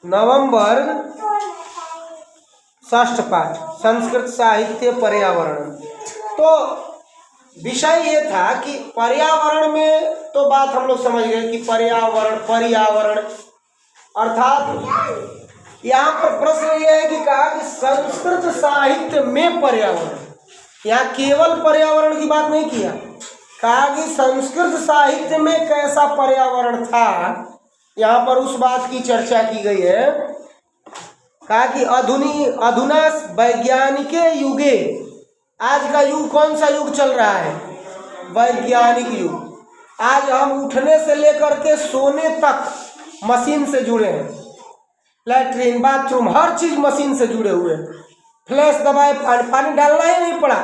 नवंबर षष्ठ पाठ संस्कृत साहित्य पर्यावरण। तो विषय ये था कि पर्यावरण में तो बात हम लोग समझ गए कि पर्यावरण अर्थात यहाँ पर प्रश्न ये है कि कहा कि संस्कृत साहित्य में पर्यावरण, यहाँ केवल पर्यावरण की बात नहीं किया, कहा कि संस्कृत साहित्य में कैसा पर्यावरण था, यहाँ पर उस बात की चर्चा की गई है। कहा कि अधुना वैज्ञानिक युगे, आज का युग कौन सा युग चल रहा है? वैज्ञानिक युग। आज हम उठने से लेकर के सोने तक मशीन से जुड़े हैं, लैट्रिन बाथरूम हर चीज मशीन से जुड़े हुए हैं। फ्लैश दबाए पानी डालना ही नहीं पड़ा,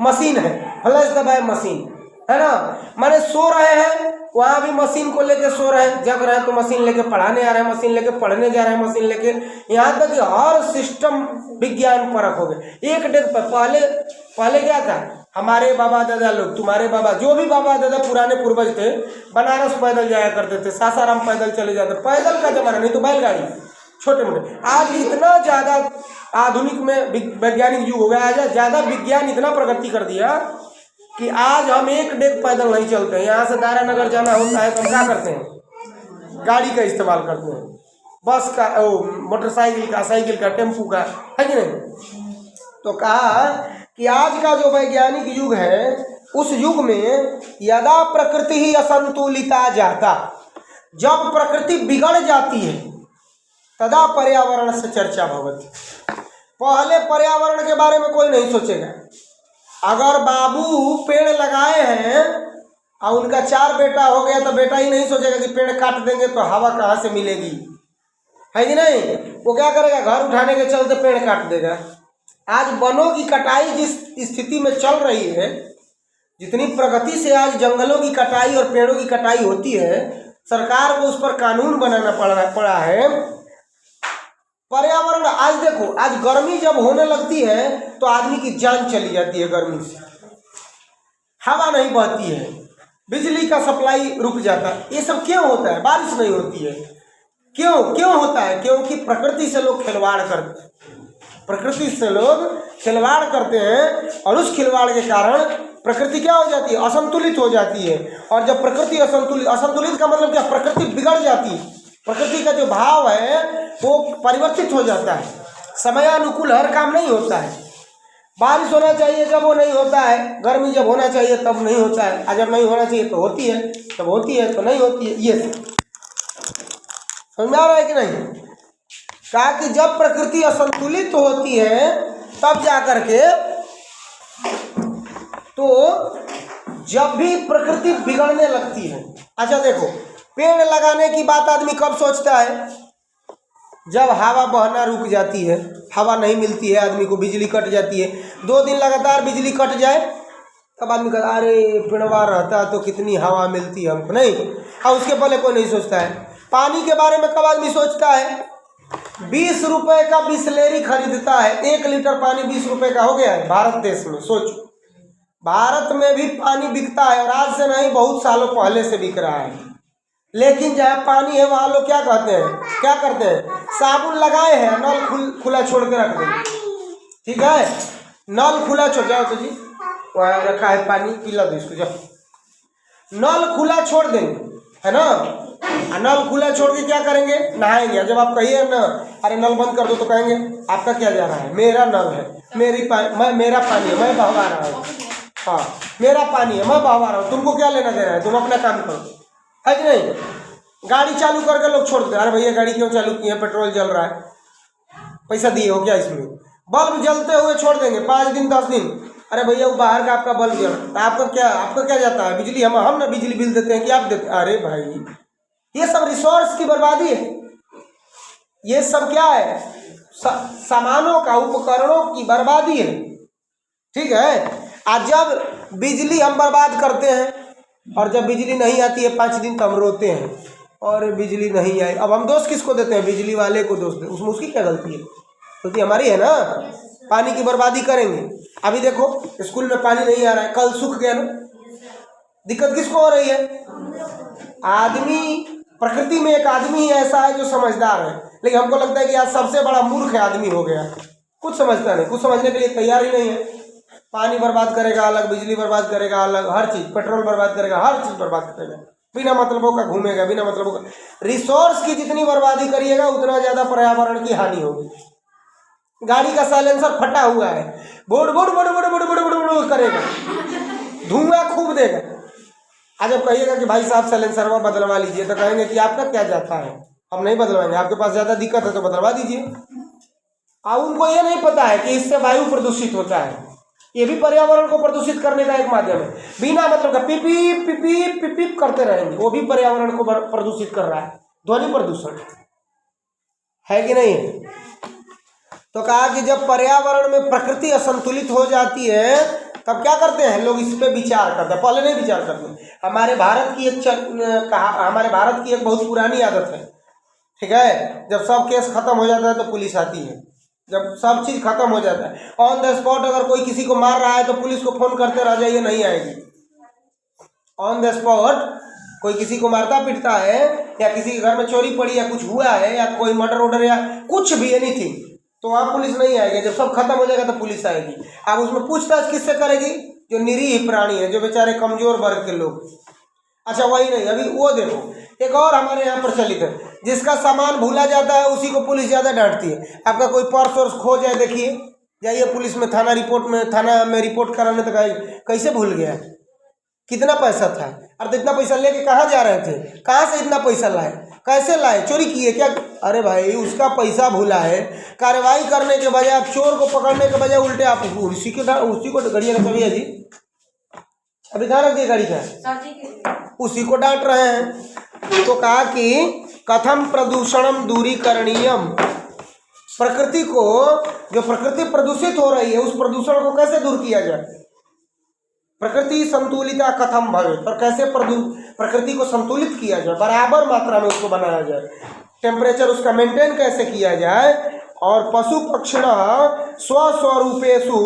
मशीन है, फ्लैश दबाए मशीन है ना। माने सो रहे हैं वहाँ भी मशीन को लेके सो रहे हैं, जग रहे हैं तो मशीन लेके पढ़ाने आ रहे हैं, मशीन लेके पढ़ने जा रहे हैं, मशीन लेके, यहाँ तक कि हर सिस्टम विज्ञान परक हो गए। एक डेग पर पहले क्या था, हमारे बाबा दादा लोग, तुम्हारे बाबा, जो भी बाबा दादा पुराने पूर्वज थे, बनारस पैदल जाया करते थे, सासाराम पैदल चले जाते, पैदल का जमाना नहीं तो बैलगाड़ी छोटे मोटे। आज इतना ज़्यादा आधुनिक में वैज्ञानिक युग हो गया, आज ज़्यादा विज्ञान इतना प्रगति कर दिया कि आज हम एक डेग पैदल नहीं चलते हैं। यहाँ से दारा नगर जाना होता है तो हम क्या करते हैं? गाड़ी का इस्तेमाल करते हैं, बस का, मोटरसाइकिल का, साइकिल का, टेम्पू का, है कि नहीं। तो कहा कि आज का जो वैज्ञानिक युग है, उस युग में यदा प्रकृति ही असंतुलिता जाता, जब प्रकृति बिगड़ जाती है, तदा पर्यावरण से चर्चा भवति। पहले पर्यावरण के बारे में कोई नहीं सोचेगा। अगर बाबू पेड़ लगाए हैं और उनका 4 बेटा हो गया तो बेटा ही नहीं सोचेगा कि पेड़ काट देंगे तो हवा कहाँ से मिलेगी, है कि नहीं। वो क्या करेगा, घर उठाने के चलते पेड़ काट देगा। आज वनों की कटाई जिस स्थिति में चल रही है, जितनी प्रगति से आज जंगलों की कटाई और पेड़ों की कटाई होती है, सरकार को उस पर कानून बनाना पड़ा है। पर्यावरण आज देखो, आज गर्मी जब होने लगती है तो आदमी की जान चली जाती है गर्मी से, हवा नहीं बहती है, बिजली का सप्लाई रुक जाता है। ये सब क्यों होता है? बारिश नहीं होती है, क्यों होता है? क्योंकि प्रकृति से लोग खिलवाड़ करते हैं, प्रकृति से लोग खिलवाड़ करते हैं और उस खिलवाड़ के कारण प्रकृति क्या हो जाती है? असंतुलित हो जाती है। और जब प्रकृति असंतुलित का मतलब क्या? प्रकृति बिगड़ जाती है, प्रकृति का जो भाव है वो परिवर्तित हो जाता है, समयानुकूल हर काम नहीं होता है। बारिश होना चाहिए जब वो नहीं होता है, गर्मी जब होना चाहिए तब नहीं होता है, और जब नहीं होना चाहिए तो होती है, जब होती है तो नहीं होती है। ये समझ में आ रहा है कि नहीं? कहा कि जब प्रकृति असंतुलित होती है तब जा करके, तो जब भी प्रकृति बिगड़ने लगती है। अच्छा देखो, पेड़ लगाने की बात आदमी कब सोचता है? जब हवा बहना रुक जाती है, हवा नहीं मिलती है आदमी को, बिजली कट जाती है, 2 दिन लगातार बिजली कट जाए, तब आदमी कहता अरे पेड़वा रहता तो कितनी हवा मिलती हमको, नहीं। और उसके पहले कोई नहीं सोचता है। पानी के बारे में कब आदमी सोचता है? 20 रुपए का बिसलेरी खरीदता है, 1 लीटर पानी 20 रुपए का हो गया है भारत देश में। सोचो, भारत में भी पानी बिकता है और आज से नहीं, बहुत सालों पहले से बिक रहा है। लेकिन जहाँ पानी है वहाँ लोग क्या कहते हैं, क्या करते हैं? साबुन लगाए हैं, नल खुला छोड़ के रख देंगे, ठीक है, नल खुला छोड़, जाओ तो जी वहाँ रखा है पानी, पिला दो इसको, जाओ। नल खुला छोड़ देंगे, है ना। नल खुला छोड़ के क्या करेंगे? नहाएंगे। जब आप कहिए ना अरे नल बंद कर दो तो कहेंगे आपका क्या जा रहा है? मेरा नल है, मेरा पानी है, मैं बहवा रहा हूँ। हाँ, मेरा पानी है, मैं बहवा रहा हूँ, तुमको क्या लेना देना है? तुम अपना काम करो, है कि नहीं। गाड़ी चालू करके लोग छोड़ दे, अरे भैया गाड़ी क्यों चालू की है? पेट्रोल जल रहा है, पैसा दिए हो क्या इसमें? बल्ब जलते हुए छोड़ देंगे 5 दिन 10 दिन, अरे भैया वो बाहर का आपका बल्ब जल, आपका क्या जाता है? बिजली हम ना बिजली बिल देते हैं कि आप देते? अरे भाई ये सब रिसोर्स की बर्बादी है। ये सब क्या है? सामानों का, उपकरणों की बर्बादी है, ठीक है। आज जब बिजली हम बर्बाद करते हैं और जब बिजली नहीं आती है 5 दिन तो हम रोते हैं, और बिजली नहीं आई। अब हम दोष किसको देते हैं? बिजली वाले को दोष देते, उसमें उसकी क्या गलती है? गलती हमारी है ना। पानी की बर्बादी करेंगे। अभी देखो स्कूल में पानी नहीं आ रहा है, कल सूख गया ना, दिक्कत किसको हो रही है? आदमी प्रकृति में एक आदमी ही ऐसा है जो समझदार है, लेकिन हमको लगता है कि आज सबसे बड़ा मूर्ख आदमी हो गया। कुछ समझता नहीं, कुछ समझने के लिए तैयार ही नहीं है। पानी बर्बाद करेगा अलग, बिजली बर्बाद करेगा अलग, हर चीज़, पेट्रोल बर्बाद करेगा, हर चीज़ बर्बाद करेगा, बिना मतलबों का घूमेगा, बिना मतलबों का। रिसोर्स की जितनी बर्बादी करिएगा उतना ज़्यादा पर्यावरण की हानि होगी। गाड़ी का साइलेंसर फटा हुआ है, बोड़ बोड़ बोड़ बोड़ बोड़ बोड़ बोड़ बोड़ करेगा, धुआं खूब देगा। आज जब कहिएगा कि भाई साहब साइलेंसर बदलवा लीजिए, तो कहेंगे कि आपका क्या जाता है, हम नहीं बदलवाएंगे, आपके पास ज़्यादा दिक्कत है तो बदलवा दीजिए। अब उनको ये नहीं पता है कि इससे वायु प्रदूषित होता है, ये भी पर्यावरण को प्रदूषित करने का एक माध्यम है। बिना मतलब का पिपी पिपी पिपी करते रहेंगे, वो भी पर्यावरण को प्रदूषित कर रहा है। ध्वनि प्रदूषण है कि नहीं है? तो कहा कि जब पर्यावरण में प्रकृति असंतुलित हो जाती है तब क्या करते हैं लोग, इस पे विचार करते हैं, पहले नहीं विचार करते। हमारे भारत की एक बहुत पुरानी आदत है, ठीक है, जब सब केस खत्म हो जाता है तो पुलिस आती है। जब सब चीज़ खत्म हो जाता है, ऑन द स्पॉट अगर कोई किसी को मार रहा है तो पुलिस को फोन करते रह जाइए, नहीं आएगी। ऑन द स्पॉट कोई किसी को मारता पीटता है, या किसी के घर में चोरी पड़ी, या कुछ हुआ है, या कोई मर्डर ऑर्डर, या कुछ भी एनीथिंग, तो वहाँ पुलिस नहीं आएगी। जब सब खत्म हो जाएगा तो पुलिस आएगी। अब उसमें पूछताछ किससे करेगी? जो निरीह प्राणी है, जो बेचारे कमजोर वर्ग के लोग। अच्छा वही नहीं, अभी वो देखो, एक और हमारे यहाँ प्रचलित है, जिसका सामान भूला जाता है उसी को पुलिस ज़्यादा डांटती है। आपका कोई पर्स वर्स खो जाए, देखिए, जाइए पुलिस में, थाना में रिपोर्ट कराने, तक कैसे भूल गया, कितना पैसा था, और तो इतना पैसा लेके कहाँ जा रहे थे, कहाँ से इतना पैसा लाए, कैसे लाए, चोरी किए क्या? अरे भाई उसका पैसा भूला है, कार्रवाई करने के बजाय, चोर को पकड़ने के बजाय उल्टे आप उसी को गाड़ी का कभी जी अभी कहाँ रख दिए गाड़ी का, उसी को डांट रहे हैं। तो कहा कि कथम प्रदूषणम दूरीकरणीयम, प्रकृति को, जो प्रकृति प्रदूषित हो रही है उस प्रदूषण को कैसे दूर किया जाए। प्रकृति संतुलिता कथम भवे, पर कैसे प्रकृति को संतुलित किया जाए, बराबर मात्रा में उसको बनाया जाए, टेम्परेचर उसका मेंटेन कैसे किया जाए। और पशु पक्षिण स्वस्वरूपेषु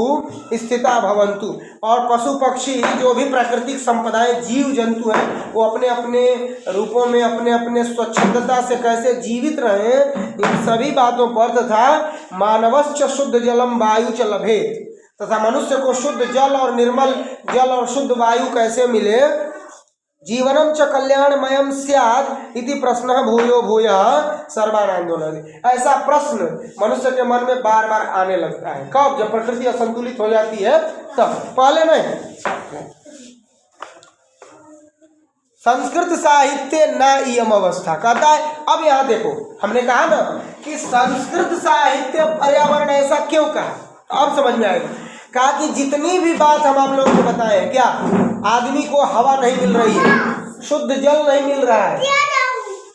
स्थिता भवन्तु, और पशु पक्षी जो भी प्राकृतिक संपदाएं, जीव जंतु हैं, वो अपने अपने रूपों में, अपने अपने स्वच्छंदता से कैसे जीवित रहें, इन सभी बातों पर, तथा मानवश्च शुद्ध जलम वायु च लभेत, तथा मनुष्य को शुद्ध जल और निर्मल जल और शुद्ध वायु कैसे मिले। जीवनम च कल्याणमयम स्यात् इति प्रश्न भूयो भूयः सर्वानंदोलन, ऐसा प्रश्न मनुष्य के मन में बार बार आने लगता है। कब? जब प्रकृति असंतुलित हो जाती है तब, पहले नहीं। संस्कृत साहित्य न इयम अवस्था, कहता है। अब यहाँ देखो, हमने कहा ना कि संस्कृत साहित्य पर्यावरण ऐसा क्यों कहा, अब समझ में आएगा। कहा कि जितनी भी बात हम आप लोगों को बताए, क्या आदमी को हवा नहीं मिल रही है, शुद्ध जल नहीं मिल रहा है,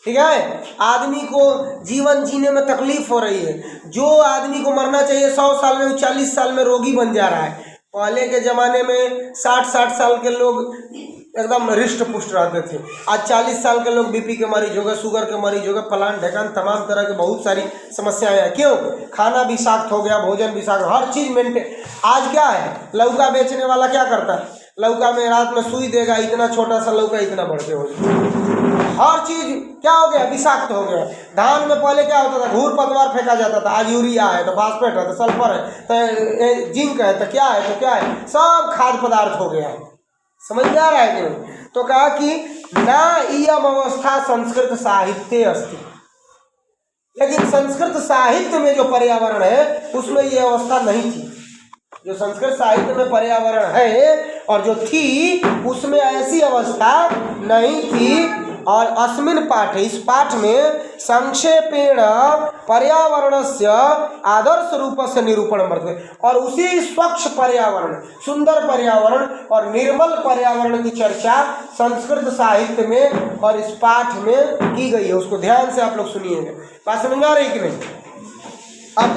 ठीक है, आदमी को जीवन जीने में तकलीफ हो रही है, जो आदमी को मरना चाहिए 100 साल में 40 साल में रोगी बन जा रहा है। पहले के ज़माने में 60-60 साल के लोग एकदम हृष्ट पुष्ट रहते थे, आज 40 साल के लोग बीपी के मरीज हो गए, शुगर के मरीज हो गए, फलान ढेकान तमाम तरह के बहुत सारी समस्याएं हैं। क्यों? खाना विषाक्त हो गया, भोजन विषाक्त, हर चीज़ मेंटेन। आज क्या है, लौका बेचने वाला क्या करता है, लौका में रात में सुई देगा, इतना छोटा सा लौका इतना बड़ के हो जाए, हर चीज़ क्या हो गया, विषाक्त हो गया। धान में पहले क्या होता था, घूर पतवार फेंका जाता था, आज यूरिया है तो फास्फेट है तो सल्फर है तो जिंक है तो क्या है, तो क्या है, सब खाद्य पदार्थ हो गया है। समझ में आ रहा है कि नहीं? तो कहा कि न इयम अवस्था संस्कृत साहित्य अस्ति, लेकिन संस्कृत साहित्य में जो पर्यावरण है उसमें ये अवस्था नहीं थी। जो संस्कृत साहित्य में पर्यावरण है और जो थी उसमें ऐसी अवस्था नहीं थी। और अस्मिन् पाठे, इस पाठ में संक्षेपेण पर्यावरणस्य आदर्श रूप से निरूपण वर्तते, और उसी स्वच्छ पर्यावरण, सुंदर पर्यावरण और निर्मल पर्यावरण की चर्चा संस्कृत साहित्य में और इस पाठ में की गई है। उसको ध्यान से आप लोग सुनिएगा, बात समझ में आ रही कि नहीं। अब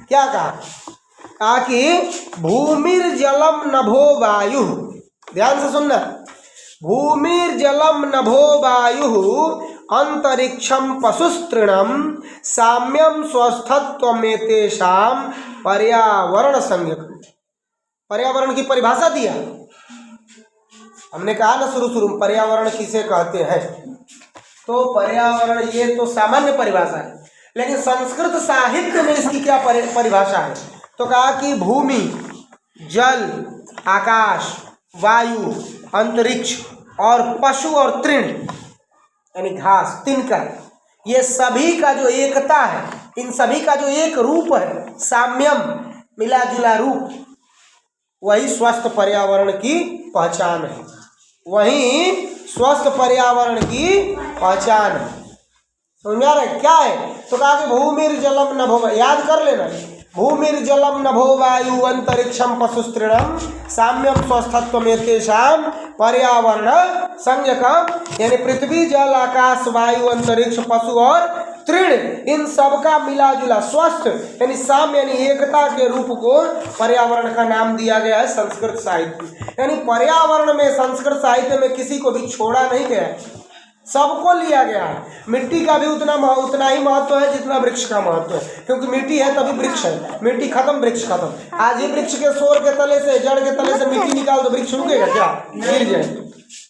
क्या कहा कि भूमिर्जलम नभो वायु, ध्यान से सुनना, भूमिर्जलम नभो वायु अंतरिक्षम पशुस्तृणम साम्यम स्वस्थत्वमेतेषां पर्यावरण संज्ञक। पर्यावरण की परिभाषा दिया हमने, कहा ना शुरू में पर्यावरण किसे कहते हैं। तो पर्यावरण ये तो सामान्य परिभाषा है, लेकिन संस्कृत साहित्य में इसकी क्या परिभाषा है? तो कहा कि भूमि, जल, आकाश, वायु, अंतरिक्ष और पशु और तृण यानी घास, तिनकर, ये सभी का जो एकता है, इन सभी का जो एक रूप है, साम्यम, मिला जुला रूप, वही स्वस्थ पर्यावरण की पहचान है। वही स्वस्थ पर्यावरण की पहचान है। समझ में आ रहा है क्या है? तो कहा कि भूमिर जलम नभो, याद कर लेना, भूमिर जलम नभो वायु अंतरिक्षम पशुस्तृणम साम्यम स्वस्थत्व एतेषाम पर्यावरण संज्ञकम, यानी पृथ्वी, जल, आकाश, वायु, अंतरिक्ष, पशु और तृण, इन सब का मिला जुला स्वस्थ यानी साम्य यानी एकता के रूप को पर्यावरण का नाम दिया गया है संस्कृत साहित्य। यानी पर्यावरण में संस्कृत साहित्य में किसी को भी छोड़ा नहीं गया है, सबको लिया गया है। मिट्टी का भी उतना ही महत्व है जितना वृक्ष का महत्व है, क्योंकि मिट्टी है तभी वृक्ष है, मिट्टी खत्म वृक्ष खत्म। आज ही वृक्ष के शोर के तले से, जड़ के तले से मिट्टी निकाल दो, वृक्ष रुकेगा क्या? गिर जाए।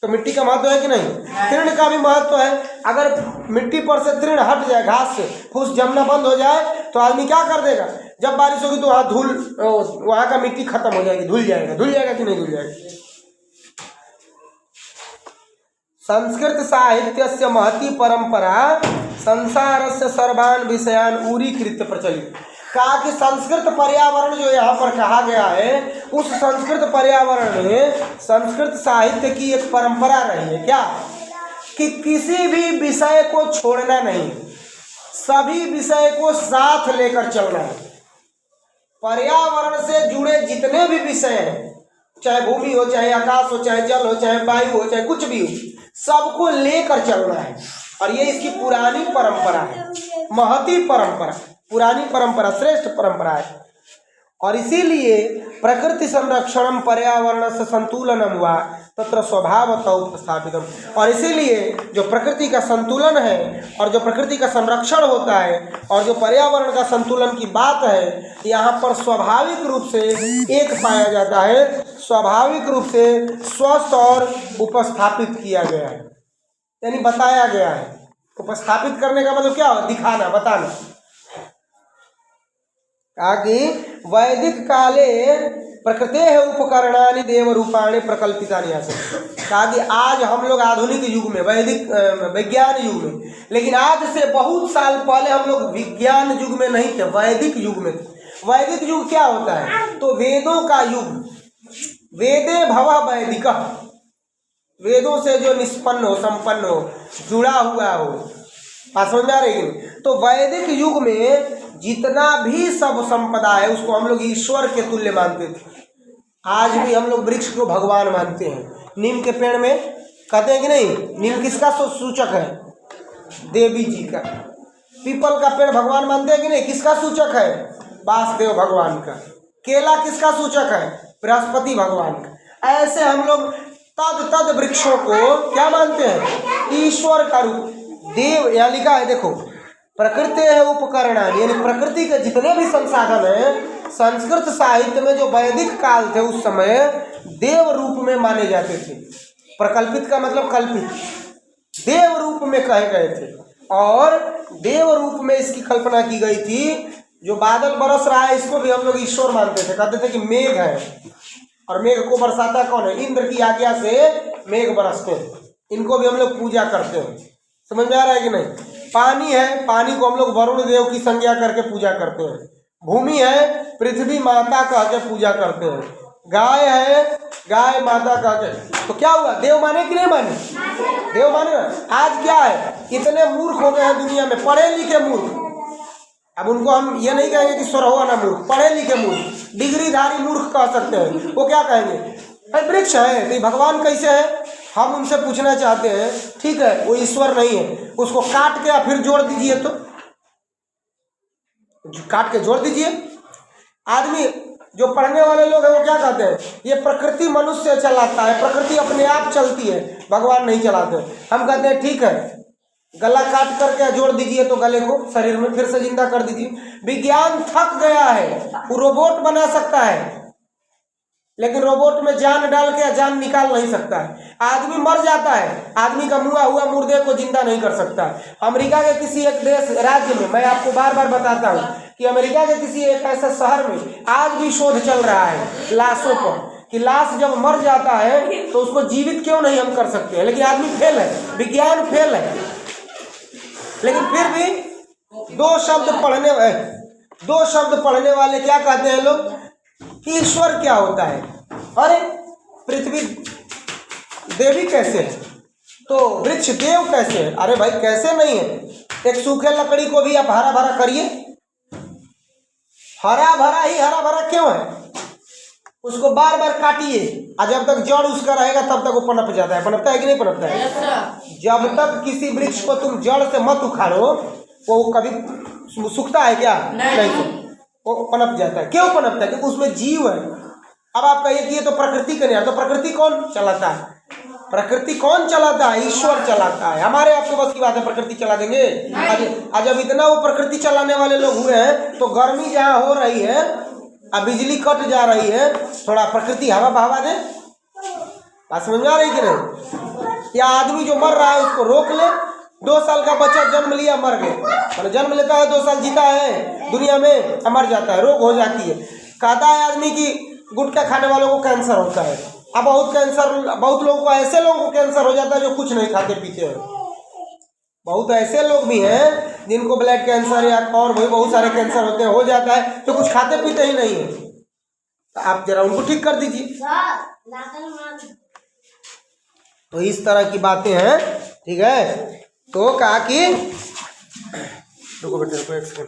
तो मिट्टी का महत्व है कि नहीं? तृण का भी महत्व है। अगर मिट्टी पर से तृण हट जाए, घास से फूस जमना बंद हो जाए तो आदमी क्या कर देगा? जब बारिश होगी तो वहाँ धूल, वहाँ का मिट्टी खत्म हो जाएगी, धुल जाएगा कि नहीं धुल जाएगा? संस्कृत साहित्यस्य महती परंपरा संसारस्य सर्वान् विषयान् ऊरीकृत्य प्रचलित। कहा कि संस्कृत पर्यावरण जो यहाँ पर कहा गया है, उस संस्कृत पर्यावरण में संस्कृत साहित्य की एक परंपरा रही है। क्या? कि किसी भी विषय को छोड़ना नहीं, सभी विषय को साथ लेकर चलना है। पर्यावरण से जुड़े जितने भी विषय हैं, चाहे भूमि हो, चाहे आकाश हो, चाहे जल हो, चाहे वायु हो, चाहे कुछ भी हो, सबको लेकर चलना है। और ये इसकी पुरानी परंपरा है, महती परंपरा, पुरानी परंपरा, श्रेष्ठ परंपरा है। और इसीलिए प्रकृति संरक्षणम पर्यावरण से संतुलनम हुआ तत्र स्वभावतः उपस्थापितम। और इसीलिए जो प्रकृति का संतुलन है और जो प्रकृति का संरक्षण होता है और जो पर्यावरण का संतुलन की बात है, यहाँ पर स्वाभाविक रूप से एक पाया जाता है, स्वाभाविक रूप से स्वस्थ और उपस्थापित किया गया है, यानी बताया गया है। उपस्थापित करने का मतलब क्या हो? दिखाना, बताना। आगे वैदिक काले प्रकृतेः उपकरणानि देव रूपाणि प्रकल्पितानि आसन्। कहा कि आज हम लोग आधुनिक युग में, वैदिक विज्ञान युग में, लेकिन आज से बहुत साल पहले हम लोग विज्ञान युग में नहीं थे, वैदिक युग में थे। वैदिक युग क्या होता है? तो वेदों का युग, वेदे भवः वैदिकः, वेदों से जो निष्पन्न हो, संपन्न हो, जुड़ा हुआ हो। बात समझ में आ रही है? तो वैदिक युग में जितना भी सब संपदा है उसको हम लोग ईश्वर के तुल्य मानते थे। आज भी हम लोग वृक्ष को भगवान मानते हैं। नीम के पेड़ में कहते हैं कि नहीं, नीम किसका सूचक है? देवी जी का। पीपल का पेड़ भगवान मानते हैं कि नहीं? किसका सूचक है? वासुदेव भगवान का। केला किसका सूचक है? बृहस्पति भगवान का। ऐसे हम लोग तद वृक्षों को क्या मानते हैं? ईश्वर का रूप। देव यहाँ लिखा है, देखो, प्रकृति है उपकरणानि, यानी प्रकृति के जितने भी संसाधन हैं संस्कृत साहित्य में जो वैदिक काल थे उस समय देव रूप में माने जाते थे। प्रकल्पित का मतलब कल्पित, देव रूप में कहे गए थे। और देव रूप में इसकी कल्पना की गई थी। जो बादल बरस रहा है इसको भी हम लोग ईश्वर मानते थे, कहते थे कि मेघ है, और मेघ को बरसाता कौन है? इंद्र की आज्ञा से मेघ बरसते हैं, इनको भी हम लोग पूजा करते हैं। समझ में आ रहा है कि नहीं? पानी है, पानी को हम लोग वरुण देव की संज्ञा करके पूजा करते हैं। भूमि है, पृथ्वी माता कह के पूजा करते हैं। गाय है, गाय माता कह के। तो क्या हुआ? देव माने कि नहीं माने? देव माने। आज क्या है, इतने मूर्ख हो गए हैं दुनिया में, पढ़े लिखे मूर्ख। अब उनको हम ये नहीं कहेंगे कि स्वरहोवाना मूर्ख, पढ़े लिखे मूर्ख, डिग्रीधारी मूर्ख कह सकते हैं। वो क्या कहेंगे? भाई वृक्ष है तो भगवान कैसे है? हम उनसे पूछना चाहते हैं, ठीक है वो ईश्वर नहीं है, उसको काट के या फिर जोड़ दीजिए, तो काट के जोड़ दीजिए। आदमी जो पढ़ने वाले लोग हैं वो क्या कहते हैं? ये प्रकृति मनुष्य चलाता है, प्रकृति अपने आप चलती है, भगवान नहीं चलाते। हम कहते हैं ठीक है, गला काट करके जोड़ दीजिए तो गले को शरीर में फिर से जिंदा कर दीजिए। विज्ञान थक गया है, वो रोबोट बना सकता है, लेकिन रोबोट में जान डाल के जान निकाल नहीं सकता है। आदमी मर जाता है, आदमी का मुआ हुआ मुर्दे को जिंदा नहीं कर सकता। अमेरिका के किसी एक देश राज्य में, मैं आपको बार बार बताता हूँ कि अमेरिका के किसी एक ऐसे शहर में आज भी शोध चल रहा है लाशों पर, कि लाश जब मर जाता है तो उसको जीवित क्यों नहीं हम कर सकते हैं। लेकिन आदमी फेल है, विज्ञान फेल है। लेकिन फिर भी दो शब्द पढ़ने वाले क्या कहते हैं लोग, ईश्वर क्या होता है। अरे पृथ्वी देवी कैसे है, तो वृक्ष देव कैसे है। अरे भाई कैसे नहीं है, एक सूखे लकड़ी को भी आप हरा भरा करिए, हरा भरा क्यों है, उसको बार बार काटिए और जब तक जड़ उसका रहेगा तब तक वो पनप जाता है। पनपता है कि नहीं पनपता है। जब तक किसी वृक्ष को तुम जड़ से मत उखाड़ो वो कभी सूखता है क्या, नहीं, वो पनप जाता है। क्यों पनपता है, क्योंकि उसमें जीव है। अब आप कहिए कि ये तो प्रकृति का नहीं है, तो प्रकृति कौन चलाता है, प्रकृति कौन चलाता है, ईश्वर चलाता है। हमारे आपके बस की बात है प्रकृति चला देंगे। आज जब इतना वो प्रकृति चलाने वाले लोग हुए हैं तो गर्मी जहाँ हो रही है, अब बिजली कट जा रही है, थोड़ा प्रकृति हवा बहावा दे। बात समझ में आ रही कि नहीं। या आदमी जो मर रहा है उसको रोक ले। 2 साल का बच्चा जन्म लिया मर गए, मतलब जन्म लेता है 2 साल जीता है दुनिया में, मर जाता है, रोग हो जाती है। कहता है आदमी की गुटखा खाने वालों को कैंसर होता है। अब बहुत लोगों को, ऐसे लोगों को कैंसर हो जाता है जो कुछ नहीं खाते पीते हैं। बहुत ऐसे लोग भी हैं जिनको ब्लड कैंसर या और भी बहुत सारे कैंसर होते हैं, हो जाता है तो कुछ खाते पीते ही नहीं है। तो आप जरा उनको ठीक कर दीजिए। तो इस तरह की बातें हैं, ठीक है। तो कहा कि रुको बेटे, रुको एक सेकंड।